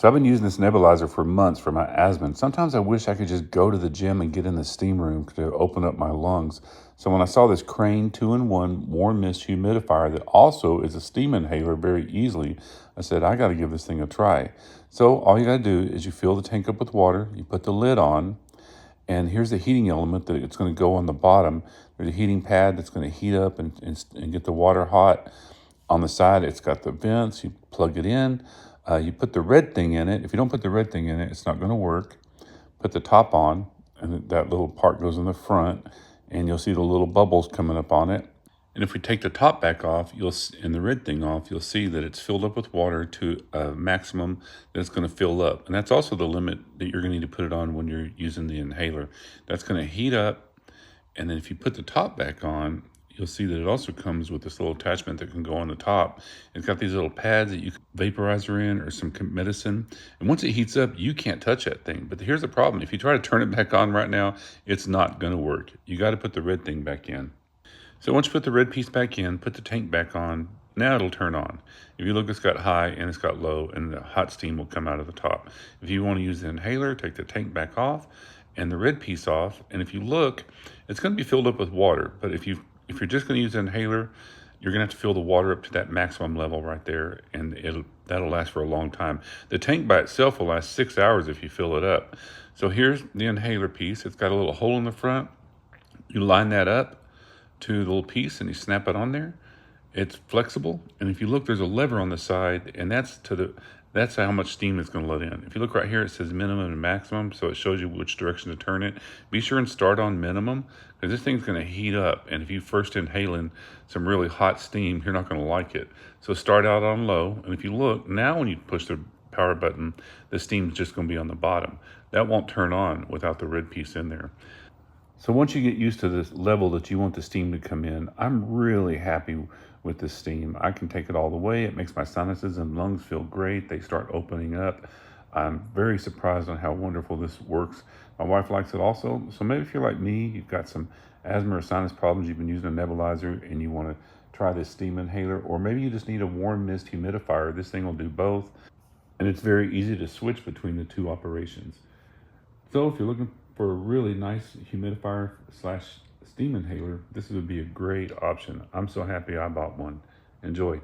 So I've been using this nebulizer for months for my asthma. And sometimes I wish I could just go to the gym and get in the steam room to open up my lungs. So when I saw this Crane 2-in-1 warm mist humidifier that also is a steam inhaler very easily, I said, I got to give this thing a try. So all you got to do is you fill the tank up with water, you put the lid on, and here's the heating element that it's going to go on the bottom. There's a heating pad that's going to heat up and get the water hot. On the side, it's got the vents. You plug it in. You put the red thing in it. If you don't put the red thing in it, it's not going to work. Put the top on, and that little part goes in the front, and you'll see the little bubbles coming up on it. And if we take the top back off, and the red thing off, you'll see that it's filled up with water to a maximum that it's going to fill up. And that's also the limit that you're going to need to put it on when you're using the inhaler. That's going to heat up. And then if you put the top back on, you'll see that it also comes with this little attachment that can go on the top. It's got these little pads that you can vaporizer in or some medicine. And once it heats up, you can't touch that thing. But here's the problem. If you try to turn it back on right now, it's not going to work. You got to put the red thing back in. So once you put the red piece back in, put the tank back on, now it'll turn on. If you look, it's got high and it's got low, and the hot steam will come out of the top. If you want to use the inhaler, take the tank back off and the red piece off. And if you look, it's going to be filled up with water. But if you're just going to use the inhaler, you're going to have to fill the water up to that maximum level right there, and that'll last for a long time. The tank by itself will last 6 hours if you fill it up. So here's the inhaler piece. It's got a little hole in the front. You line that up to the little piece and you snap it on there. It's flexible, and if you look, there's a lever on the side, and that's how much steam it's going to let in. If you look right here, it says minimum and maximum, so it shows you which direction to turn it. Be sure and start on minimum, because this thing's going to heat up, and if you first inhaling some really hot steam, you're not going to like it. So start out on low, and if you look, now when you push the power button, the steam's just going to be on the bottom. That won't turn on without the red piece in there. So once you get used to this level that you want the steam to come in, I'm really happy with this steam. I can take it all the way. It makes my sinuses and lungs feel great. They start opening up. I'm very surprised on how wonderful this works. My wife likes it also. So maybe if you're like me, you've got some asthma or sinus problems, you've been using a nebulizer and you want to try this steam inhaler, or maybe you just need a warm mist humidifier. This thing will do both. And it's very easy to switch between the two operations. So if you're looking for a really nice humidifier slash steam inhaler, this would be a great option. I'm so happy I bought one. Enjoy.